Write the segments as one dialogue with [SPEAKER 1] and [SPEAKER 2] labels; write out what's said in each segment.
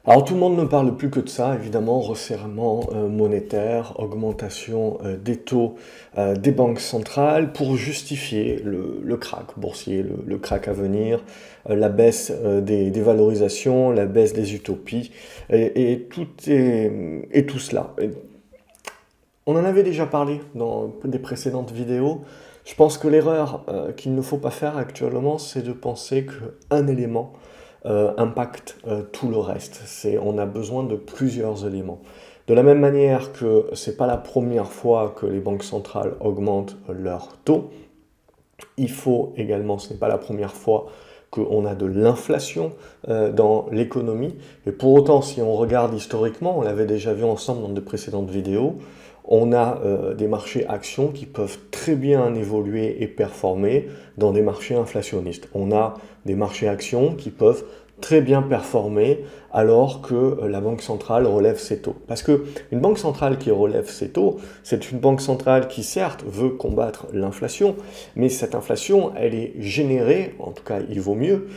[SPEAKER 1] Alors tout le monde ne parle plus que de ça, évidemment, resserrement monétaire, augmentation des taux des banques centrales pour justifier le krach boursier, le krach à venir, la baisse des valorisations, la baisse des utopies, et tout cela. On en avait déjà parlé dans des précédentes vidéos. Je pense que l'erreur qu'il ne faut pas faire actuellement, c'est de penser qu'un élément impacte tout le reste. On a besoin de plusieurs éléments. De la même manière que c'est pas la première fois que les banques centrales augmentent leurs taux, il faut également, ce n'est pas la première fois qu'on a de l'inflation dans l'économie. Et pour autant, si on regarde historiquement, on l'avait déjà vu ensemble dans de précédentes vidéos, on a des marchés actions qui peuvent très bien évoluer et performer dans des marchés inflationnistes. On a des marchés actions qui peuvent très bien performer alors que la banque centrale relève ses taux. Parce que une banque centrale qui relève ses taux, c'est une banque centrale qui certes veut combattre l'inflation, mais cette inflation, elle est générée, en tout cas il vaut mieux,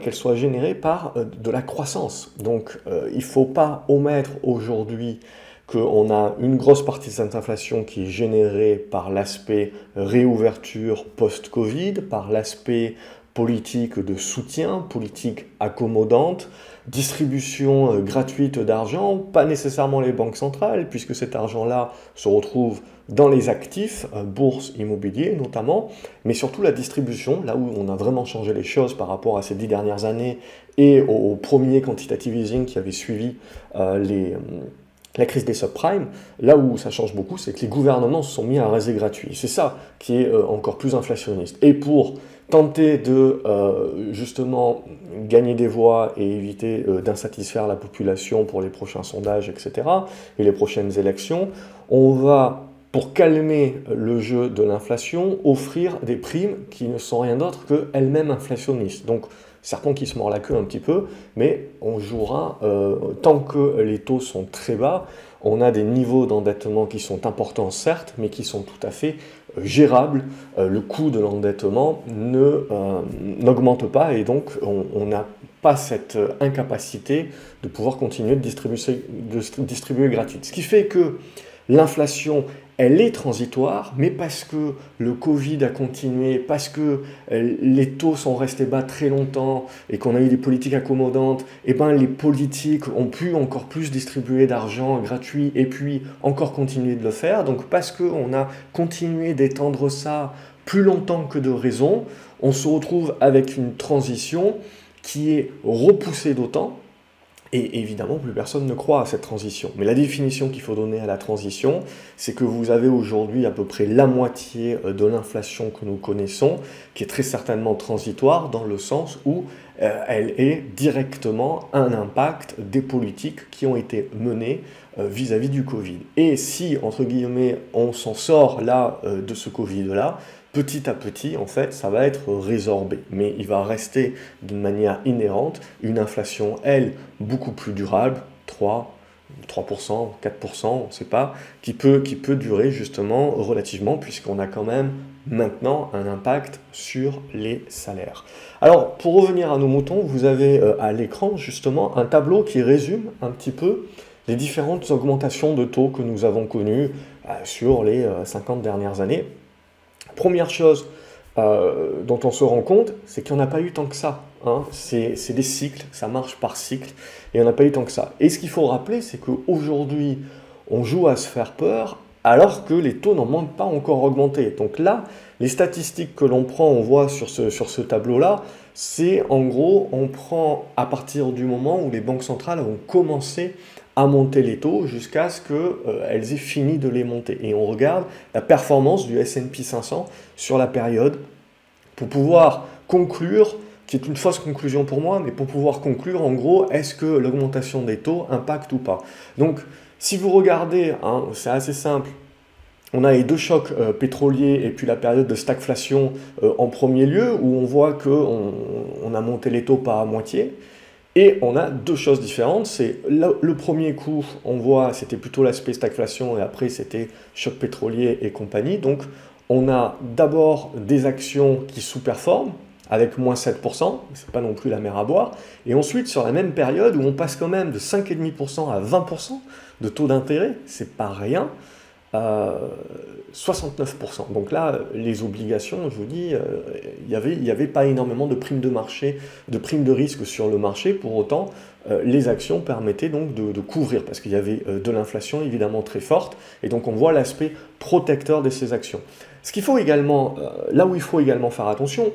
[SPEAKER 1] qu'elle soit générée par de la croissance. Donc il ne faut pas omettre aujourd'hui qu'on a une grosse partie de cette inflation qui est générée par l'aspect réouverture post-Covid, par l'aspect politique de soutien, politique accommodante, distribution gratuite d'argent, pas nécessairement les banques centrales, puisque cet argent-là se retrouve dans les actifs, bourse, immobilier notamment, mais surtout la distribution, là où on a vraiment changé les choses par rapport à ces 10 dernières années et au premier quantitative easing qui avait suivi la crise des subprimes, là où ça change beaucoup, c'est que les gouvernements se sont mis à raser gratuit. C'est ça qui est encore plus inflationniste. Et pour tenter de justement gagner des voix et éviter d'insatisfaire la population pour les prochains sondages, etc., et les prochaines élections, on va, pour calmer le jeu de l'inflation, offrir des primes qui ne sont rien d'autre qu'elles-mêmes inflationnistes. Donc, certains qui se mordent la queue un petit peu, mais on jouera, tant que les taux sont très bas, on a des niveaux d'endettement qui sont importants certes, mais qui sont tout à fait gérables. Le coût de l'endettement n'augmente pas et donc on n'a pas cette incapacité de pouvoir continuer de distribuer gratuit. Ce qui fait que l'inflation, elle est transitoire, mais parce que le Covid a continué, parce que les taux sont restés bas très longtemps et qu'on a eu des politiques accommodantes, et ben les politiques ont pu encore plus distribuer d'argent gratuit et puis encore continuer de le faire. Donc parce qu'on a continué d'étendre ça plus longtemps que de raison, on se retrouve avec une transition qui est repoussée d'autant. Et évidemment, plus personne ne croit à cette transition. Mais la définition qu'il faut donner à la transition, c'est que vous avez aujourd'hui à peu près la moitié de l'inflation que nous connaissons, qui est très certainement transitoire, dans le sens où elle est directement un impact des politiques qui ont été menées vis-à-vis du Covid. Et si, entre guillemets, on s'en sort là de ce Covid-là, petit à petit, en fait, ça va être résorbé. Mais il va rester d'une manière inhérente une inflation, elle, beaucoup plus durable, 3%, 4%, on ne sait pas, qui peut durer justement relativement, puisqu'on a quand même maintenant un impact sur les salaires. Alors, pour revenir à nos moutons, vous avez à l'écran justement un tableau qui résume un petit peu les différentes augmentations de taux que nous avons connues sur les 50 dernières années. Première chose dont on se rend compte, c'est qu'il n'y en a pas eu tant que ça. Hein. C'est des cycles, ça marche par cycle, et il n'y en a pas eu tant que ça. Et ce qu'il faut rappeler, c'est qu'aujourd'hui, on joue à se faire peur, alors que les taux n'ont même pas encore augmenté. Donc là, les statistiques que l'on prend, on voit sur ce tableau-là, c'est en gros, on prend à partir du moment où les banques centrales ont commencé à monter les taux jusqu'à ce qu'elles aient fini de les monter. Et on regarde la performance du S&P 500 sur la période pour pouvoir conclure, qui est une fausse conclusion pour moi, mais pour pouvoir conclure en gros, est-ce que l'augmentation des taux impacte ou pas. Donc si vous regardez, hein, c'est assez simple, on a les deux chocs pétroliers et puis la période de stagflation en premier lieu, où on voit qu'on a monté les taux pas à moitié. Et on a deux choses différentes. C'est le premier coup, on voit, c'était plutôt l'aspect stagflation et après c'était choc pétrolier et compagnie. Donc on a d'abord des actions qui sous-performent, avec moins 7%, c'est pas non plus la mer à boire, et ensuite sur la même période où on passe quand même de 5,5% à 20% de taux d'intérêt, c'est pas rien, 69%. Donc là, les obligations, je vous dis, il y avait pas énormément de primes de marché, de primes de risque sur le marché. Pour autant, les actions permettaient donc de couvrir, parce qu'il y avait de l'inflation évidemment très forte, et donc on voit l'aspect protecteur de ces actions. Ce qu'il faut également, là où il faut également faire attention,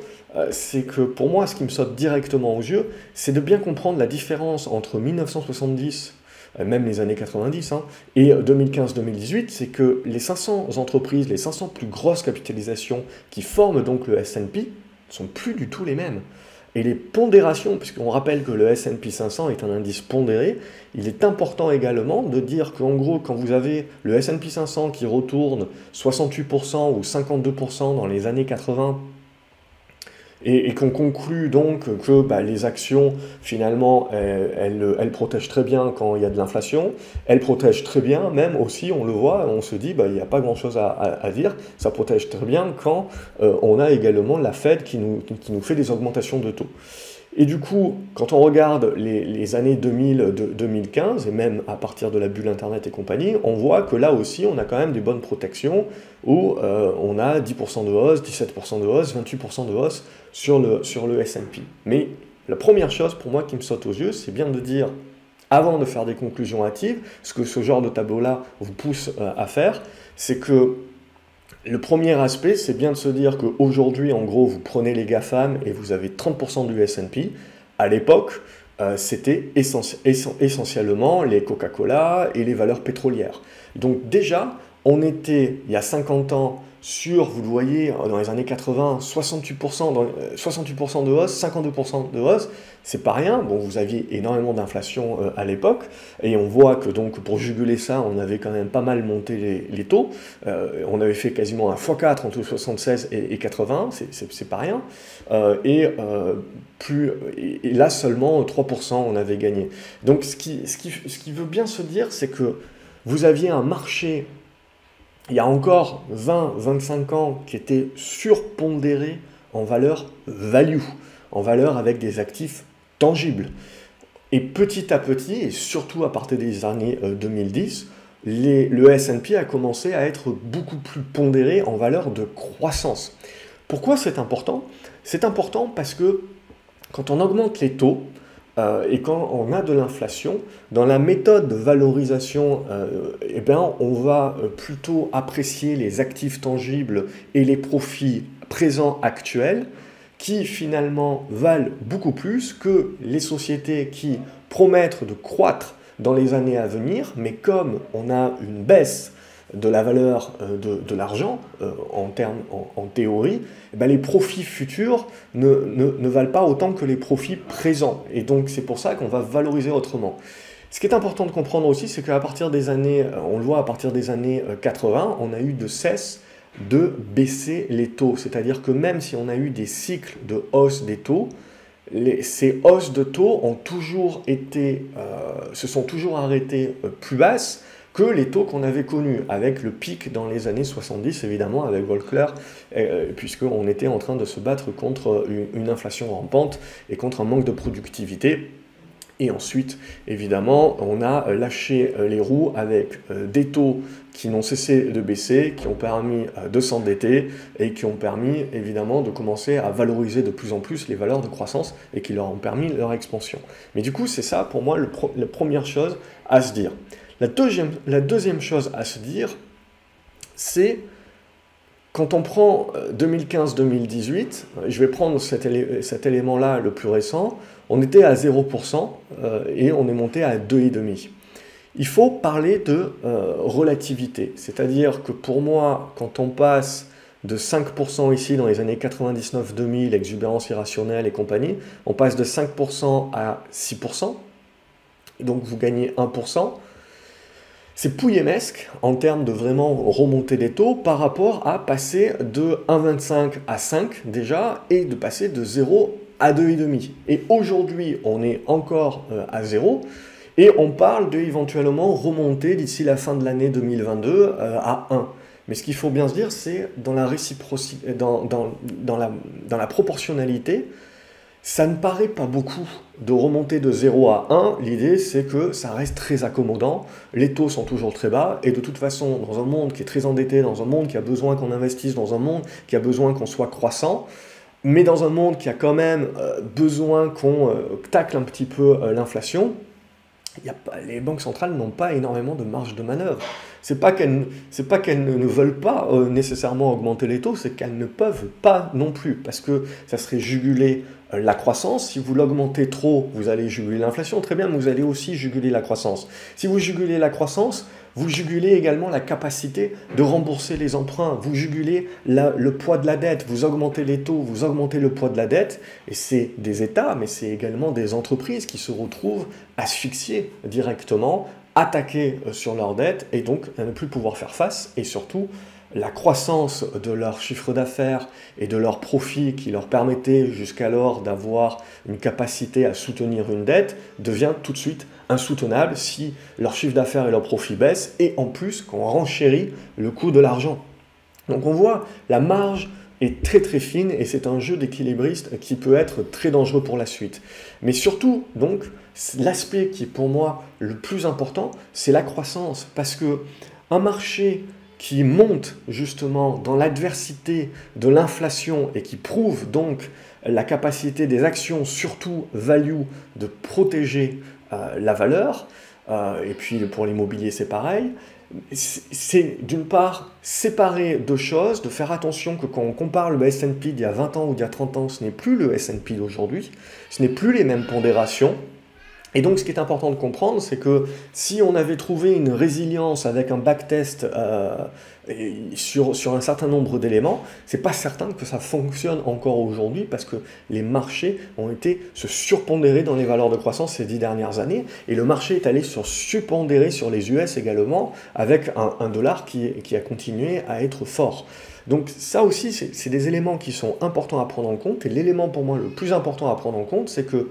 [SPEAKER 1] c'est que pour moi, ce qui me saute directement aux yeux, c'est de bien comprendre la différence entre 1970 même les années 90, hein, et 2015-2018, c'est que les 500 entreprises, les 500 plus grosses capitalisations qui forment donc le S&P ne sont plus du tout les mêmes. Et les pondérations, puisqu'on rappelle que le S&P 500 est un indice pondéré, il est important également de dire qu'en gros, quand vous avez le S&P 500 qui retourne 68% ou 52% dans les années 80, et qu'on conclut donc que les actions, finalement, elles protègent très bien quand il y a de l'inflation, elles protègent très bien, même aussi, on le voit, on se dit, il n'y a pas grand-chose à dire, ça protège très bien quand on a également la Fed qui nous fait des augmentations de taux. Et du coup, quand on regarde les années 2000-2015, et même à partir de la bulle Internet et compagnie, on voit que là aussi, on a quand même des bonnes protections, où on a 10% de hausse, 17% de hausse, 28% de hausse sur le S&P. Mais la première chose pour moi qui me saute aux yeux, c'est bien de dire, avant de faire des conclusions hâtives, ce que ce genre de tableau-là vous pousse à faire, c'est que le premier aspect, c'est bien de se dire qu'aujourd'hui, en gros, vous prenez les GAFAM et vous avez 30% du S&P. À l'époque, c'était essentiellement les Coca-Cola et les valeurs pétrolières. Donc déjà, on était, il y a 50 ans, sur, vous le voyez, dans les années 80, 68% de hausse, 52% de hausse, c'est pas rien. Bon, vous aviez énormément d'inflation à l'époque, et on voit que donc pour juguler ça, on avait quand même pas mal monté les taux. On avait fait quasiment un x4 entre 76 et 80, c'est pas rien. Et là seulement 3% on avait gagné. Donc ce qui veut bien se dire, c'est que vous aviez un marché il y a encore 20-25 ans qui était surpondéré en valeur value, en valeur avec des actifs tangibles. Et petit à petit, et surtout à partir des années 2010, le S&P a commencé à être beaucoup plus pondéré en valeur de croissance. Pourquoi c'est important? C'est important parce que quand on augmente les taux, et quand on a de l'inflation, dans la méthode de valorisation, on va plutôt apprécier les actifs tangibles et les profits présents actuels qui finalement valent beaucoup plus que les sociétés qui promettent de croître dans les années à venir, mais comme on a une baisse de la valeur de l'argent en théorie, les profits futurs ne valent pas autant que les profits présents. Et donc c'est pour ça qu'on va valoriser autrement. Ce qui est important de comprendre aussi, c'est qu'à partir des années, on le voit à partir des années 80, on a eu de cesse de baisser les taux. C'est-à-dire que même si on a eu des cycles de hausse des taux, ces hausses de taux ont toujours été, se sont toujours arrêtées plus basses que les taux qu'on avait connus, avec le pic dans les années 70, évidemment, avec Volcker, puisqu'on était en train de se battre contre une inflation rampante et contre un manque de productivité. Et ensuite, évidemment, on a lâché les roues avec des taux qui n'ont cessé de baisser, qui ont permis de s'endetter et qui ont permis, évidemment, de commencer à valoriser de plus en plus les valeurs de croissance et qui leur ont permis leur expansion. Mais du coup, c'est ça, pour moi, la première chose à se dire. La deuxième chose à se dire, c'est quand on prend 2015-2018, je vais prendre cet élément-là le plus récent, on était à 0% et on est monté à 2,5%. Il faut parler de relativité, c'est-à-dire que pour moi, quand on passe de 5% ici dans les années 99-2000, exubérance irrationnelle et compagnie, on passe de 5% à 6%, donc vous gagnez 1%. C'est pouillemesque en termes de vraiment remonter des taux par rapport à passer de 1,25 à 5 déjà et de passer de 0 à 2,5. Et aujourd'hui, on est encore à 0 et on parle d'éventuellement remonter d'ici la fin de l'année 2022 à 1. Mais ce qu'il faut bien se dire, c'est dans la réciprocité, dans la proportionnalité, ça ne paraît pas beaucoup de remonter de 0 à 1. L'idée, c'est que ça reste très accommodant. Les taux sont toujours très bas. Et de toute façon, dans un monde qui est très endetté, dans un monde qui a besoin qu'on investisse, dans un monde qui a besoin qu'on soit croissant, mais dans un monde qui a quand même besoin qu'on tacle un petit peu l'inflation, les banques centrales n'ont pas énormément de marge de manœuvre. C'est pas qu'elles ne veulent pas nécessairement augmenter les taux, c'est qu'elles ne peuvent pas non plus, parce que ça serait juguler la croissance. Si vous l'augmentez trop, vous allez juguler l'inflation, très bien, mais vous allez aussi juguler la croissance. Si vous jugulez la croissance, vous jugulez également la capacité de rembourser les emprunts, vous jugulez le poids de la dette, vous augmentez les taux, vous augmentez le poids de la dette, et c'est des États, mais c'est également des entreprises qui se retrouvent asphyxiées directement, attaquées sur leur dette, et donc à ne plus pouvoir faire face, et surtout la croissance de leur chiffre d'affaires et de leurs profits qui leur permettait jusqu'alors d'avoir une capacité à soutenir une dette devient tout de suite insoutenable si leur chiffre d'affaires et leurs profits baissent et en plus qu'on renchérit le coût de l'argent. Donc on voit la marge est très très fine et c'est un jeu d'équilibriste qui peut être très dangereux pour la suite. Mais surtout, donc, l'aspect qui est pour moi le plus important, c'est la croissance parce que un marché qui monte justement dans l'adversité de l'inflation et qui prouve donc la capacité des actions, surtout value, de protéger la valeur, et puis pour l'immobilier c'est pareil, c'est d'une part séparer deux choses, de faire attention que quand on compare le S&P d'il y a 20 ans ou d'il y a 30 ans, ce n'est plus le S&P d'aujourd'hui, ce n'est plus les mêmes pondérations. Et donc, ce qui est important de comprendre, c'est que si on avait trouvé une résilience avec un backtest sur un certain nombre d'éléments, c'est pas certain que ça fonctionne encore aujourd'hui parce que les marchés ont été se surpondérer dans les valeurs de croissance ces 10 dernières années et le marché est allé se surpondérer sur les US également avec un dollar qui a continué à être fort. Donc ça aussi, c'est des éléments qui sont importants à prendre en compte et l'élément pour moi le plus important à prendre en compte, c'est que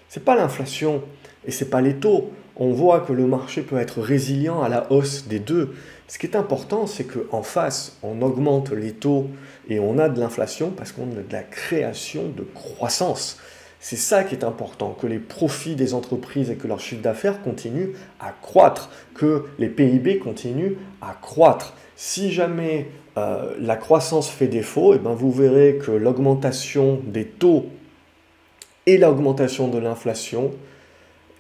[SPEAKER 1] c'est pas l'inflation et c'est pas les taux. On voit que le marché peut être résilient à la hausse des deux. Ce qui est important, c'est qu'en face, on augmente les taux et on a de l'inflation parce qu'on a de la création de croissance. C'est ça qui est important, que les profits des entreprises et que leur chiffre d'affaires continuent à croître, que les PIB continuent à croître. Si jamais la croissance fait défaut, et ben vous verrez que l'augmentation des taux et l'augmentation de l'inflation,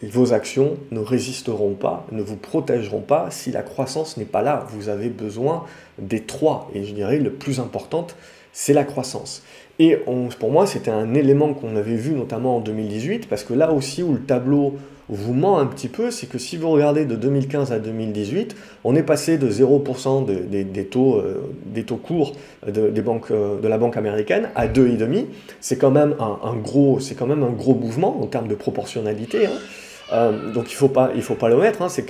[SPEAKER 1] vos actions ne résisteront pas, ne vous protégeront pas si la croissance n'est pas là. Vous avez besoin des trois. Et je dirais le plus important, c'est la croissance. Et pour moi, c'était un élément qu'on avait vu notamment en 2018, parce que là aussi où le tableau vous ment un petit peu, c'est que si vous regardez de 2015 à 2018, on est passé de 0% des taux courts de la banque américaine à 2,5%. C'est quand même un gros mouvement en termes de proportionnalité, hein. Donc il faut pas l'omettre, hein, c'est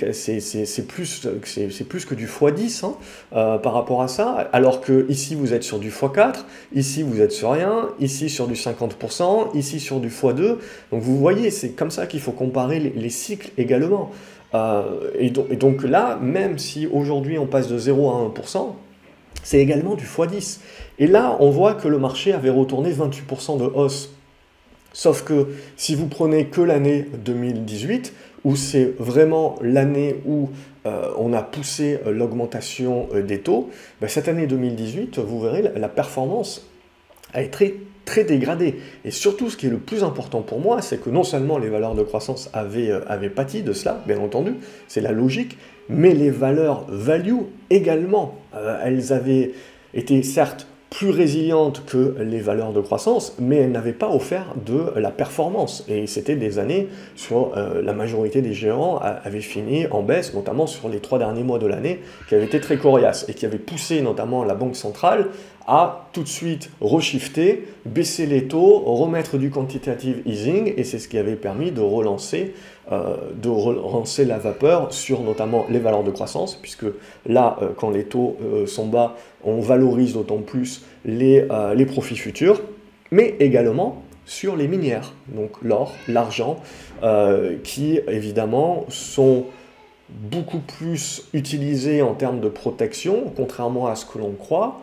[SPEAKER 1] plus que du x10 hein, par rapport à ça, alors que ici vous êtes sur du x4, ici vous êtes sur rien, ici sur du 50%, ici sur du x2, donc vous voyez, c'est comme ça qu'il faut comparer les cycles également. Et donc là, même si aujourd'hui on passe de 0 à 1%, c'est également du x10. Et là, on voit que le marché avait retourné 28% de hausse. Sauf que si vous prenez que l'année 2018, où c'est vraiment l'année où on a poussé l'augmentation des taux, ben cette année 2018, vous verrez, la performance a été très dégradée. Et surtout, ce qui est le plus important pour moi, c'est que non seulement les valeurs de croissance avaient pâti de cela, bien entendu, c'est la logique, mais les valeurs value également, elles avaient été certes plus résilientes que les valeurs de croissance, mais elles n'avaient pas offert de la performance. Et c'était des années sur la majorité des géants avaient fini en baisse, notamment sur les 3 derniers mois de l'année, qui avaient été très coriaces et qui avaient poussé notamment la Banque centrale à tout de suite reshifter, baisser les taux, remettre du quantitative easing, et c'est ce qui avait permis de relancer la vapeur sur notamment les valeurs de croissance, puisque là, quand les taux sont bas, on valorise d'autant plus les profits futurs, mais également sur les minières, donc l'or, l'argent, qui évidemment sont beaucoup plus utilisé en termes de protection, contrairement à ce que l'on croit.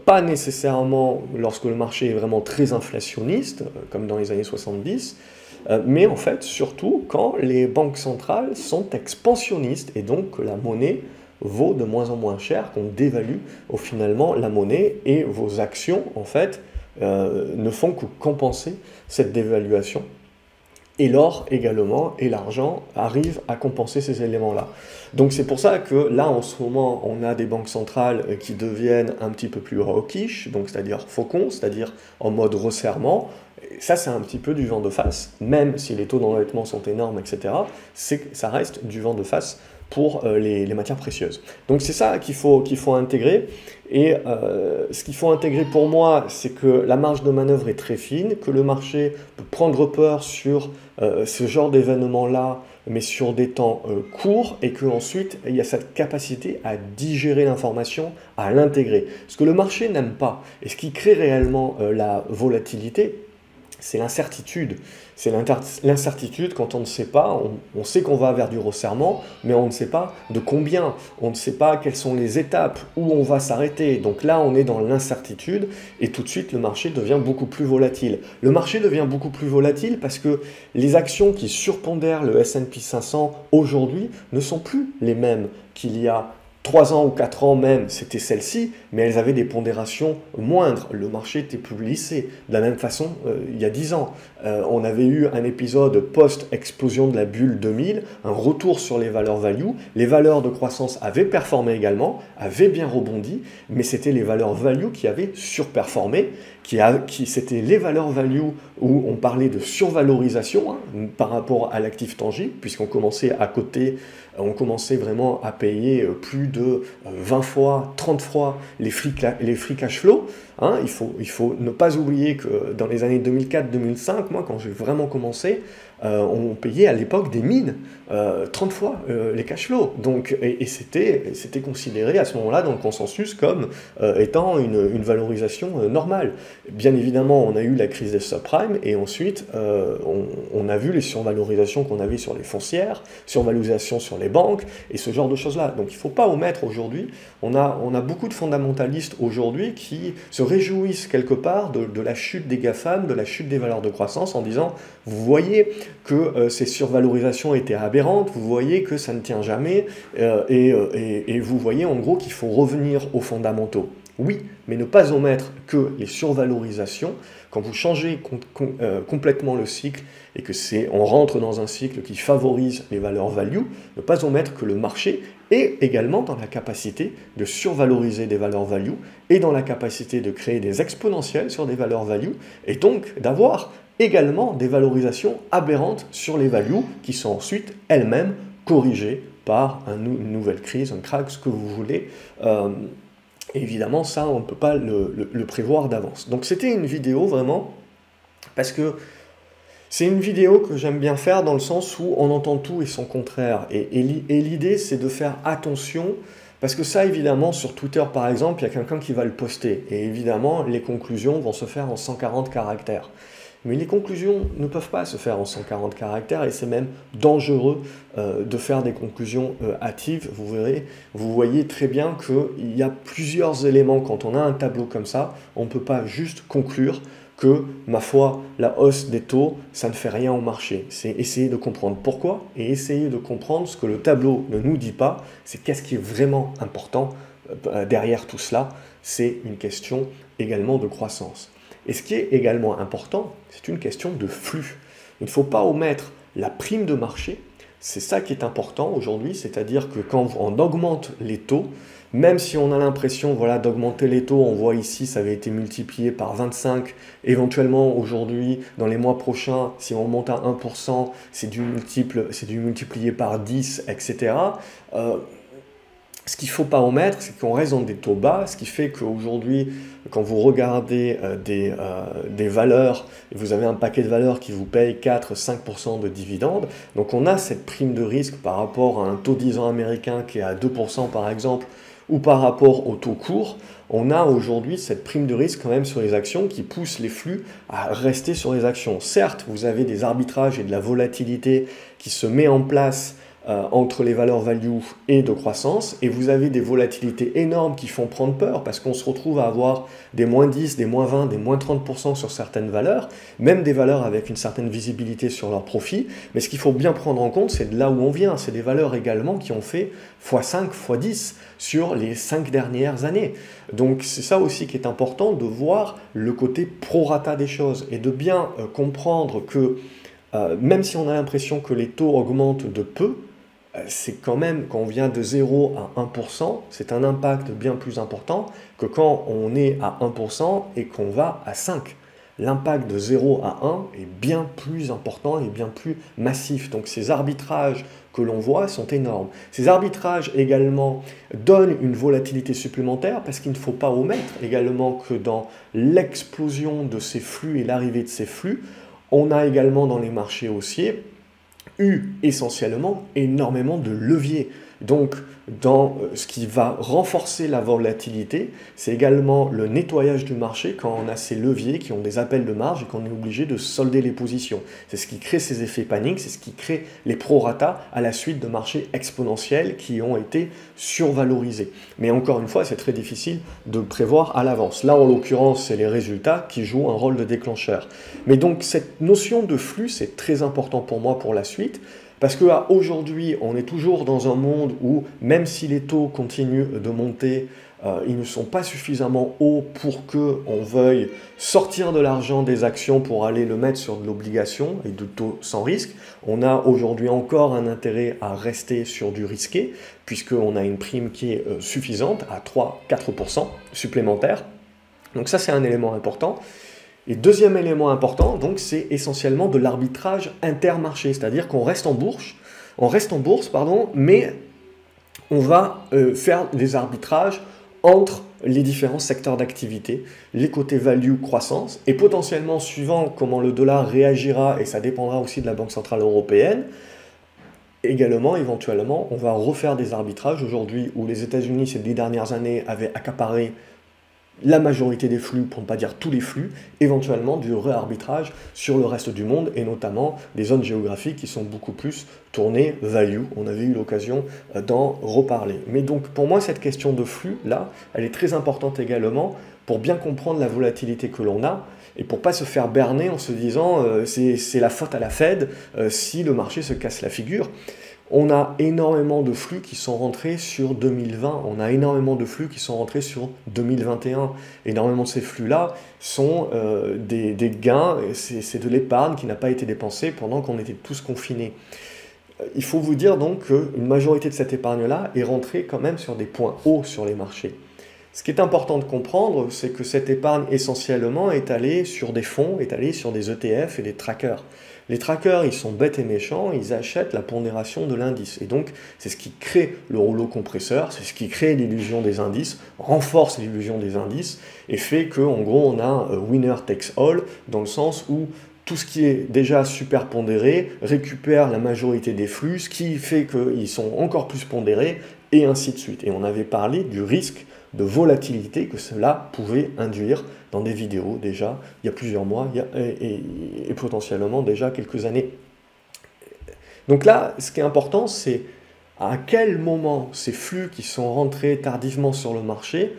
[SPEAKER 1] Pas nécessairement lorsque le marché est vraiment très inflationniste, comme dans les années 70, mais en fait surtout quand les banques centrales sont expansionnistes et donc que la monnaie vaut de moins en moins cher, qu'on dévalue finalement la monnaie et vos actions en fait ne font que compenser cette dévaluation. Et l'or également, et l'argent arrivent à compenser ces éléments-là. Donc c'est pour ça que là, en ce moment, on a des banques centrales qui deviennent un petit peu plus hawkish, donc c'est-à-dire faucon, c'est-à-dire en mode resserrement. Et ça, c'est un petit peu du vent de face, même si les taux d'endettement sont énormes, etc. Ça reste du vent de face pour les matières précieuses. Donc c'est ça qu'il faut intégrer. Et ce qu'il faut intégrer pour moi, c'est que la marge de manœuvre est très fine, que le marché peut prendre peur sur ce genre d'événement-là, mais sur des temps courts, et qu'ensuite, il y a cette capacité à digérer l'information, à l'intégrer. Ce que le marché n'aime pas, et ce qui crée réellement la volatilité, c'est l'incertitude. C'est l'incertitude quand on ne sait pas, on sait qu'on va vers du resserrement, mais on ne sait pas de combien, on ne sait pas quelles sont les étapes, où on va s'arrêter. Donc là, on est dans l'incertitude et tout de suite, le marché devient beaucoup plus volatile. Le marché devient beaucoup plus volatile parce que les actions qui surpondèrent le S&P 500 aujourd'hui ne sont plus les mêmes qu'il y a 3 ans ou 4 ans même, c'était celles-ci, mais elles avaient des pondérations moindres. Le marché était plus lissé. De la même façon, il y a 10 ans, on avait eu un épisode post-explosion de la bulle 2000, un retour sur les valeurs value. Les valeurs de croissance avaient performé également, avaient bien rebondi, mais c'était les valeurs value qui avaient surperformé, c'était les valeurs value où on parlait de survalorisation par rapport à l'actif tangible, puisqu'on commençait à côté, on commençait vraiment à payer plus de 20 fois, 30 fois les free cash flow. Il faut ne pas oublier que dans les années 2004-2005, moi quand j'ai vraiment commencé, on payait à l'époque des mines 30 fois les cash flows. Donc, et c'était considéré à ce moment-là dans le consensus comme étant une valorisation normale. Bien évidemment, on a eu la crise des subprimes et ensuite on a vu les survalorisations qu'on avait sur les foncières, survalorisation sur les banques et ce genre de choses-là. Donc il ne faut pas omettre aujourd'hui, on a beaucoup de fondamentalistes aujourd'hui qui se réjouissent quelque part de la chute des GAFAM, de la chute des valeurs de croissance en disant, vous voyez que ces survalorisations étaient aberrantes, vous voyez que ça ne tient jamais et vous voyez en gros qu'il faut revenir aux fondamentaux. Oui, mais ne pas omettre que les survalorisations, quand vous changez complètement le cycle et que on rentre dans un cycle qui favorise les valeurs value, ne pas omettre que le marché est également dans la capacité de survaloriser des valeurs value et dans la capacité de créer des exponentielles sur des valeurs value et donc d'avoir également des valorisations aberrantes sur les values qui sont ensuite elles-mêmes corrigées par une nouvelle crise, un crack, ce que vous voulez. Évidemment, ça, on ne peut pas le prévoir d'avance. Donc c'était une vidéo vraiment, parce que c'est une vidéo que j'aime bien faire dans le sens où on entend tout et son contraire. Et l'idée, c'est de faire attention, parce que ça, évidemment, sur Twitter, par exemple, il y a quelqu'un qui va le poster. Et évidemment, les conclusions vont se faire en 140 caractères. Mais les conclusions ne peuvent pas se faire en 140 caractères et c'est même dangereux de faire des conclusions hâtives. Vous voyez très bien qu'il y a plusieurs éléments. Quand on a un tableau comme ça, on ne peut pas juste conclure que, ma foi, la hausse des taux, ça ne fait rien au marché. C'est essayer de comprendre pourquoi et essayer de comprendre ce que le tableau ne nous dit pas. C'est qu'est-ce qui est vraiment important derrière tout cela. C'est une question également de croissance. Et ce qui est également important, c'est une question de flux. Il ne faut pas omettre la prime de marché. C'est ça qui est important aujourd'hui, c'est-à-dire que quand on augmente les taux, même si on a l'impression d'augmenter les taux, on voit ici ça avait été multiplié par 25, éventuellement aujourd'hui, dans les mois prochains, si on monte à 1%, c'est du multiplié par 10, etc. Ce qu'il ne faut pas omettre, c'est qu'on reste dans des taux bas, ce qui fait qu'aujourd'hui, quand vous regardez des valeurs, vous avez un paquet de valeurs qui vous paye 4-5% de dividendes, donc on a cette prime de risque par rapport à un taux 10 ans américain qui est à 2% par exemple, ou par rapport au taux court, on a aujourd'hui cette prime de risque quand même sur les actions qui pousse les flux à rester sur les actions. Certes, vous avez des arbitrages et de la volatilité qui se met en place entre les valeurs value et de croissance, et vous avez des volatilités énormes qui font prendre peur, parce qu'on se retrouve à avoir des moins 10, des moins 20, des moins 30% sur certaines valeurs, même des valeurs avec une certaine visibilité sur leurs profits, mais ce qu'il faut bien prendre en compte, c'est de là où on vient, c'est des valeurs également qui ont fait x5, x10 sur les 5 dernières années. Donc c'est ça aussi qui est important, de voir le côté prorata des choses, et de bien comprendre que même si on a l'impression que les taux augmentent de peu, c'est quand même, quand on vient de 0 à 1%, c'est un impact bien plus important que quand on est à 1% et qu'on va à 5. L'impact de 0 à 1 est bien plus important et bien plus massif. Donc ces arbitrages que l'on voit sont énormes. Ces arbitrages également donnent une volatilité supplémentaire parce qu'il ne faut pas omettre également que dans l'explosion de ces flux et l'arrivée de ces flux, on a également dans les marchés haussiers eu essentiellement énormément de leviers. Donc, dans ce qui va renforcer la volatilité, c'est également le nettoyage du marché quand on a ces leviers qui ont des appels de marge et qu'on est obligé de solder les positions. C'est ce qui crée ces effets paniques, c'est ce qui crée les prorata à la suite de marchés exponentiels qui ont été survalorisés. Mais encore une fois, c'est très difficile de prévoir à l'avance. Là, en l'occurrence, c'est les résultats qui jouent un rôle de déclencheur. Mais donc, cette notion de flux, c'est très important pour moi pour la suite. Parce qu'aujourd'hui, on est toujours dans un monde où, même si les taux continuent de monter, ils ne sont pas suffisamment hauts pour qu'on veuille sortir de l'argent des actions pour aller le mettre sur de l'obligation et de taux sans risque. On a aujourd'hui encore un intérêt à rester sur du risqué, puisqu'on a une prime qui est suffisante, à 3-4% supplémentaire. Donc ça, c'est un élément important. Et deuxième élément important, donc, c'est essentiellement de l'arbitrage intermarché, c'est-à-dire qu'on reste en bourse, mais on va faire des arbitrages entre les différents secteurs d'activité, les côtés value, croissance, et potentiellement, suivant comment le dollar réagira, et ça dépendra aussi de la Banque Centrale Européenne, également, éventuellement, on va refaire des arbitrages aujourd'hui où les États-Unis, ces 10 dernières années, avaient accaparé la majorité des flux, pour ne pas dire tous les flux, éventuellement du réarbitrage sur le reste du monde, et notamment des zones géographiques qui sont beaucoup plus tournées value. On avait eu l'occasion d'en reparler. Mais donc pour moi, cette question de flux, là, elle est très importante également pour bien comprendre la volatilité que l'on a, et pour ne pas se faire berner en se disant c'est la faute à la Fed si le marché se casse la figure. On a énormément de flux qui sont rentrés sur 2020, on a énormément de flux qui sont rentrés sur 2021. Énormément de ces flux-là sont des gains, c'est de l'épargne qui n'a pas été dépensée pendant qu'on était tous confinés. Il faut vous dire donc qu'une majorité de cette épargne-là est rentrée quand même sur des points hauts sur les marchés. Ce qui est important de comprendre, c'est que cette épargne essentiellement est allée sur des fonds, est allée sur des ETF et des trackers. Les trackers, ils sont bêtes et méchants, ils achètent la pondération de l'indice. Et donc, c'est ce qui crée le rouleau compresseur, c'est ce qui crée l'illusion des indices, renforce l'illusion des indices, et fait qu'en gros, on a un winner takes all, dans le sens où tout ce qui est déjà super pondéré récupère la majorité des flux, ce qui fait qu'ils sont encore plus pondérés, et ainsi de suite. Et on avait parlé du risque de volatilité que cela pouvait induire dans des vidéos déjà il y a plusieurs mois et potentiellement déjà quelques années. Donc là, ce qui est important, c'est à quel moment ces flux qui sont rentrés tardivement sur le marché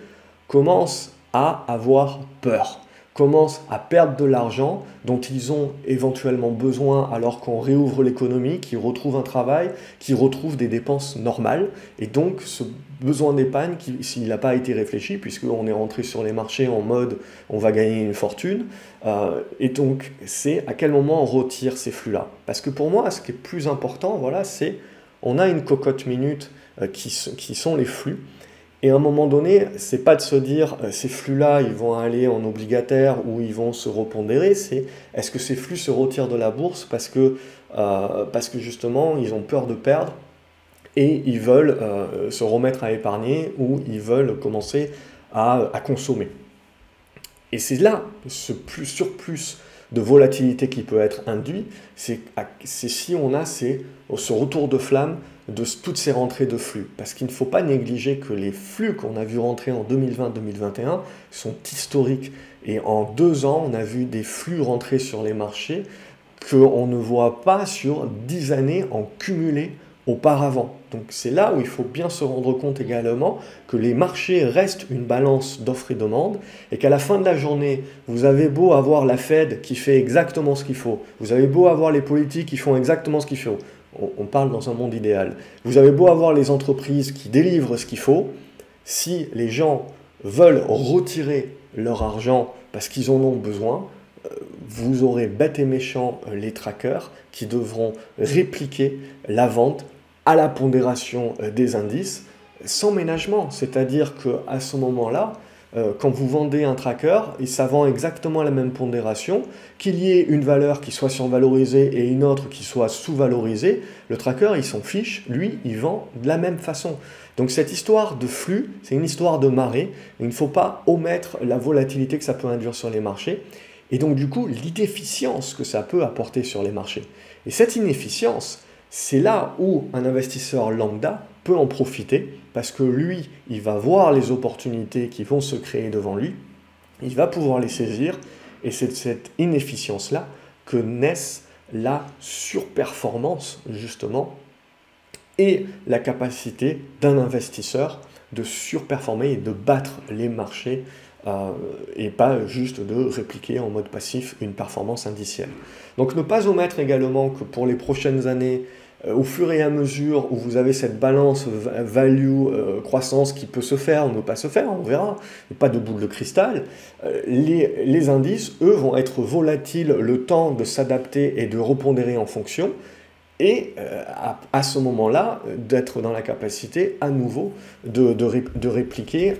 [SPEAKER 1] commencent à avoir peur, commencent à perdre de l'argent dont ils ont éventuellement besoin alors qu'on réouvre l'économie, qu'ils retrouvent un travail, qu'ils retrouvent des dépenses normales. Et donc ce besoin d'épargne, s'il n'a pas été réfléchi, puisqu'on est rentré sur les marchés en mode on va gagner une fortune, et donc c'est à quel moment on retire ces flux-là. Parce que pour moi, ce qui est plus important, voilà, c'est on a une cocotte minute qui sont les flux. Et à un moment donné, c'est pas de se dire ces flux-là, ils vont aller en obligataire ou ils vont se repondérer, c'est est-ce que ces flux se retirent de la bourse parce que justement, ils ont peur de perdre et ils veulent se remettre à épargner ou ils veulent commencer à consommer. Et c'est là ce surplus de volatilité qui peut être induit, c'est si on a ce retour de flamme de toutes ces rentrées de flux. Parce qu'il ne faut pas négliger que les flux qu'on a vu rentrer en 2020-2021 sont historiques. Et en 2 ans, on a vu des flux rentrer sur les marchés qu'on ne voit pas sur 10 années en cumulé auparavant. Donc c'est là où il faut bien se rendre compte également que les marchés restent une balance d'offre et demande et qu'à la fin de la journée, vous avez beau avoir la Fed qui fait exactement ce qu'il faut, vous avez beau avoir les politiques qui font exactement ce qu'il faut, on parle dans un monde idéal, vous avez beau avoir les entreprises qui délivrent ce qu'il faut, si les gens veulent retirer leur argent parce qu'ils en ont besoin, vous aurez bête et méchant les trackers qui devront répliquer la vente à la pondération des indices sans ménagement. C'est-à-dire qu'à ce moment-là, quand vous vendez un tracker, ça vend exactement la même pondération, qu'il y ait une valeur qui soit survalorisée et une autre qui soit sous-valorisée, le tracker, il s'en fiche, lui, il vend de la même façon. Donc cette histoire de flux, c'est une histoire de marée, il ne faut pas omettre la volatilité que ça peut induire sur les marchés, et donc du coup l'inefficience que ça peut apporter sur les marchés. Et cette inefficience, c'est là où un investisseur lambda peut en profiter, parce que lui, il va voir les opportunités qui vont se créer devant lui, il va pouvoir les saisir, et c'est de cette inefficience-là que naissent la surperformance, justement, et la capacité d'un investisseur de surperformer et de battre les marchés et pas juste de répliquer en mode passif une performance indicielle. Donc ne pas omettre également que pour les prochaines années, au fur et à mesure où vous avez cette balance value-croissance qui peut se faire ou ne pas se faire, on verra, il n'y a pas de boule de cristal, les indices, eux, vont être volatiles le temps de s'adapter et de repondérer en fonction, et à ce moment-là, d'être dans la capacité à nouveau de répliquer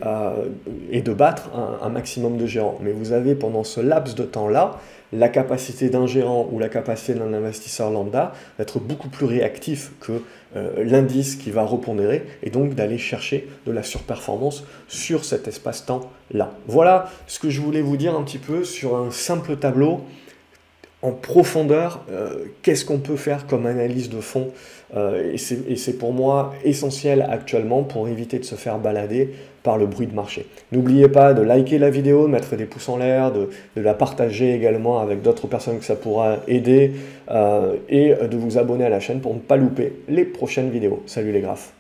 [SPEAKER 1] et de battre un maximum de gérants. Mais vous avez pendant ce laps de temps-là, la capacité d'un gérant ou la capacité d'un investisseur lambda d'être beaucoup plus réactif que l'indice qui va repondérer et donc d'aller chercher de la surperformance sur cet espace-temps-là. Voilà ce que je voulais vous dire un petit peu sur un simple tableau. En profondeur, qu'est-ce qu'on peut faire comme analyse de fond et c'est pour moi essentiel actuellement pour éviter de se faire balader par le bruit de marché. N'oubliez pas de liker la vidéo, de mettre des pouces en l'air, de la partager également avec d'autres personnes que ça pourra aider et de vous abonner à la chaîne pour ne pas louper les prochaines vidéos. Salut les graphes!